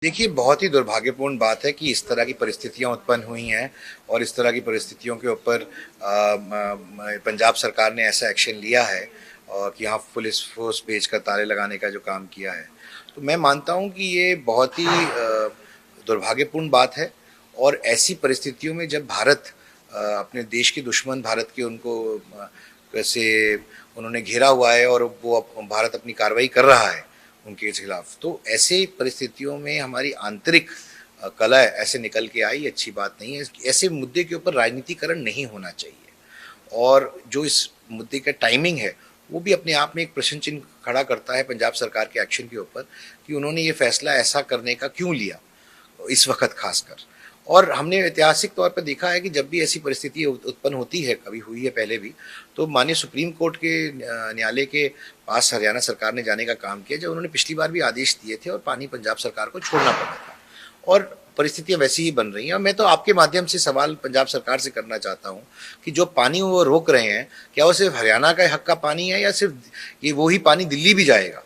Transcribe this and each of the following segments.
देखिए, बहुत ही दुर्भाग्यपूर्ण बात है कि इस तरह की परिस्थितियां उत्पन्न हुई हैं और इस तरह की परिस्थितियों के ऊपर पंजाब सरकार ने ऐसा एक्शन लिया है और कि यहाँ पुलिस फोर्स भेजकर ताले लगाने का जो काम किया है। तो मैं मानता हूँ कि ये बहुत ही दुर्भाग्यपूर्ण बात है और ऐसी परिस्थितियों में जब भारत अपने देश के दुश्मन भारत के उनको वैसे उन्होंने घेरा हुआ है और वो भारत अपनी कार्रवाई कर रहा है उनके खिलाफ, तो ऐसे परिस्थितियों में हमारी आंतरिक कला ऐसे निकल के आई, अच्छी बात नहीं है। ऐसे मुद्दे के ऊपर राजनीतिकरण नहीं होना चाहिए और जो इस मुद्दे का टाइमिंग है वो भी अपने आप में एक प्रश्न चिन्ह खड़ा करता है पंजाब सरकार के एक्शन के ऊपर कि उन्होंने ये फैसला ऐसा करने का क्यों लिया इस वक्त खासकर। और हमने ऐतिहासिक तौर पर देखा है कि जब भी ऐसी परिस्थिति उत्पन्न होती है, कभी हुई है पहले भी, तो माननीय सुप्रीम कोर्ट के न्यायालय के पास हरियाणा सरकार ने जाने का काम किया जब उन्होंने पिछली बार भी आदेश दिए थे और पानी पंजाब सरकार को छोड़ना पड़ा था और परिस्थितियां वैसी ही बन रही हैं। मैं तो आपके माध्यम से सवाल पंजाब सरकार से करना चाहता हूं कि जो पानी वो रोक रहे हैं, क्या वो सिर्फ हरियाणा का हक का पानी है या सिर्फ ये वही पानी दिल्ली भी जाएगा?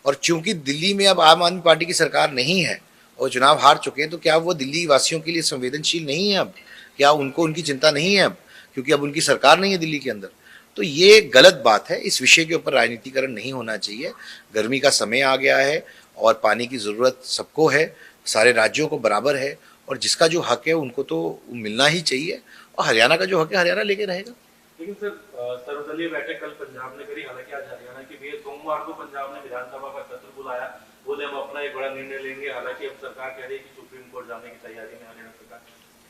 और चूंकि दिल्ली में अब आम आदमी पार्टी की सरकार नहीं है और चुनाव हार चुके हैं, तो क्या वो दिल्ली वासियों के लिए संवेदनशील नहीं है अब? क्या उनको उनकी चिंता नहीं है अब, क्योंकि अब उनकी सरकार नहीं है दिल्ली के अंदर? तो ये गलत बात है। इस विषय के ऊपर राजनीतिकरण नहीं होना चाहिए। गर्मी का समय आ गया है और पानी की ज़रूरत सबको है, सारे राज्यों को बराबर है और जिसका जो हक है उनको तो मिलना ही चाहिए और हरियाणा का जो हक है हरियाणा लेके रहेगा। लेकिन सर, सर्वदलीय बैठक कल पंजाब ने करी। हालांकि आज हरियाणा की सोमवार को पंजाब ने विधानसभा का सत्र बुलाया, बोले हम अपना एक बड़ा निर्णय लेंगे। हालांकि अब सरकार कह रही है कि सुप्रीम कोर्ट जाने की तैयारी में हरियाणा सरकार।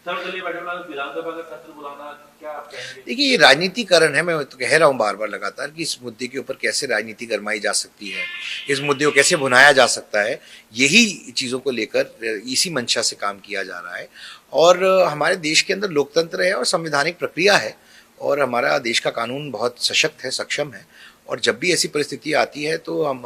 सर्वदलीय बैठक में विधानसभा का सत्र बुलाना, क्या आप कहेंगे? देखिए, ये राजनीतिकरण है। मैं तो कह रहा हूँ बार बार लगातार कि इस मुद्दे के ऊपर कैसे राजनीति गरमाई जा सकती है, इस मुद्दे को कैसे भुनाया जा सकता है, यही चीज़ों को लेकर इसी मंशा से काम किया जा रहा है। और हमारे देश के अंदर लोकतंत्र है और संवैधानिक प्रक्रिया है और हमारा देश का कानून बहुत सशक्त है, सक्षम है। और जब भी ऐसी परिस्थिति आती है तो हम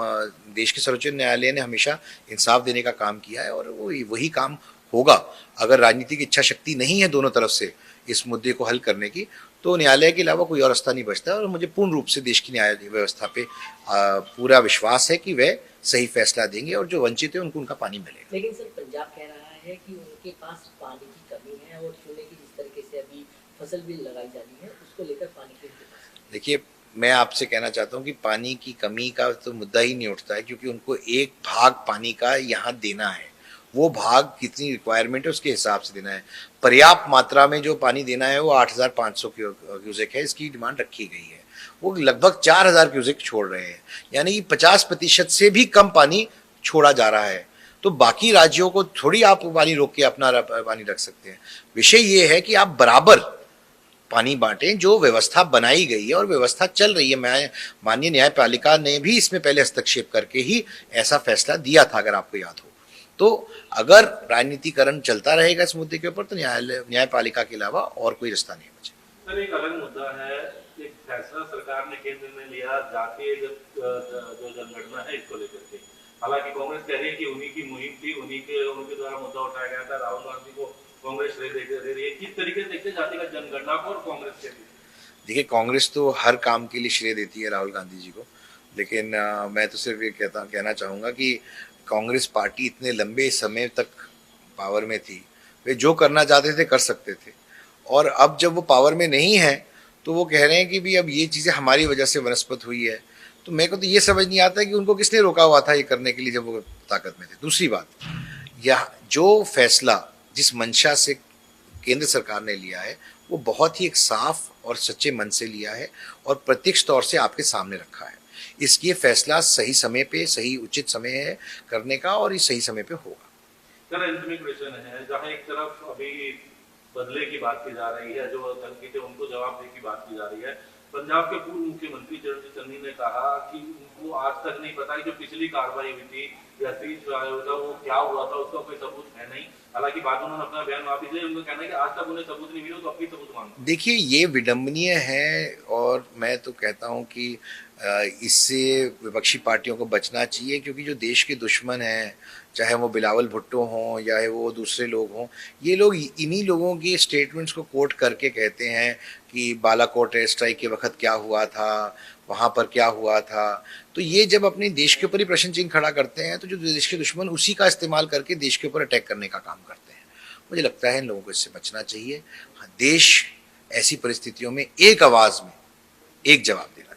देश के सर्वोच्च न्यायालय ने हमेशा इंसाफ देने का काम किया है और वो वही काम होगा। अगर राजनीतिक इच्छा शक्ति नहीं है दोनों तरफ से इस मुद्दे को हल करने की, तो न्यायालय के अलावा कोई और रास्ता नहीं बचता। और मुझे पूर्ण रूप से देश की न्याय व्यवस्था पे पूरा विश्वास है कि वह सही फैसला देंगे और जो वंचित है उनको उनका पानी मिलेगा। लेकिन सर, पंजाब कह रहा है कि उनके पास पानी की कमी है और चूल्हे की जिस तरीके से अभी फसल भी लगाई जा रही है उसको लेकर पानी की उनके पास। देखिए, मैं आपसे कहना चाहता हूँ कि पानी की कमी का तो मुद्दा ही नहीं उठता है, क्योंकि उनको एक भाग पानी का यहाँ देना है। वो भाग कितनी रिक्वायरमेंट है उसके हिसाब से देना है। पर्याप्त मात्रा में जो पानी देना है वो 8,500 क्यूसेक है, इसकी डिमांड रखी गई है। वो लगभग 4,000 क्यूसेक छोड़ रहे हैं, यानी कि 50% से भी कम पानी छोड़ा जा रहा है। तो बाकी राज्यों को थोड़ी आप पानी रोक के अपना पानी रख सकते हैं। विषय ये है कि आप बराबर पानी बांटें, जो व्यवस्था बनाई गई है और व्यवस्था चल रही है। मैं माननीय न्यायपालिका ने भी इसमें पहले हस्तक्षेप करके ही ऐसा फैसला दिया था, अगर आपको याद हो। तो अगर राजनीतिकरण चलता रहेगा इस मुद्दे के ऊपर तो न्यायपालिका के अलावा और कोई रास्ता नहीं बचे। सर, एक अलग मुद्दा है, एक फैसला सरकार ने केंद्र में लिया जाके जो जनगणना है इसको लेकर के। हालांकि कांग्रेस कह रही है कि उन्हीं की मुहिम थी, उनके द्वारा मुद्दा उठाया गया था। राहुल गांधी को कांग्रेस दे रही है। किस तरीके से देखते जातिगत जनगणना को और कांग्रेस के लिए? देखिए, कांग्रेस तो हर काम के लिए श्रेय देती है राहुल गांधी जी को, लेकिन मैं तो सिर्फ ये कहना चाहूँगा कि कांग्रेस पार्टी इतने लंबे समय तक पावर में थी, वे जो करना चाहते थे कर सकते थे। और अब जब वो पावर में नहीं है तो वो कह रहे हैं कि भी अब ये चीज़ें हमारी वजह से वनस्पत हुई है। तो मेरे को तो ये समझ नहीं आता कि उनको किसने रोका हुआ था ये करने के लिए जब वो ताकत में थे। दूसरी बात, यह जो फैसला जिस मंशा से केंद्र सरकार ने लिया है वो बहुत ही एक साफ और सच्चे मन से लिया है और प्रत्यक्ष तौर से आपके सामने रखा है। इसकी फैसला सही समय पे, सही उचित समय है करने का और ये सही समय पे होगा। सर, अंतिम क्वेश्चन है, जहाँ एक तरफ अभी बदले की बात की जा रही है, जो तनकीद है उनको जवाब देने की बात की जा रही है। पंजाब के पूर्व मुख्यमंत्री चरणजीत चन्नी ने कहा कि उनको आज तक नहीं पता कि जो पिछली कार्रवाई हुई थी या सीज था वो क्या हुआ था, उसका कोई सबूत है नहीं। हालांकि बाद में उन्होंने अपना बयान वापस लिया। उनका कहना है कि आज तक उन्हें सबूत नहीं मिले, तो अपनी सबूत मांगो। देखिए, ये विडंबनीय है और मैं तो कहता हूँ कि इससे विपक्षी पार्टियों को बचना चाहिए, क्योंकि जो देश के दुश्मन हैं, चाहे वो बिलावल भुट्टो हों या वो दूसरे लोग हों, ये लोग इन्हीं लोगों की स्टेटमेंट्स को कोट करके कहते हैं कि बालाकोट एयर स्ट्राइक के वक्त क्या हुआ था, वहां पर क्या हुआ था। तो ये जब अपने देश के ऊपर ही प्रश्न चिन्ह खड़ा करते हैं तो जो देश के दुश्मन उसी का इस्तेमाल करके देश के ऊपर अटैक करने का काम करते हैं। मुझे लगता है इन लोगों को इससे बचना चाहिए। हाँ, देश ऐसी परिस्थितियों में एक आवाज में एक जवाब देना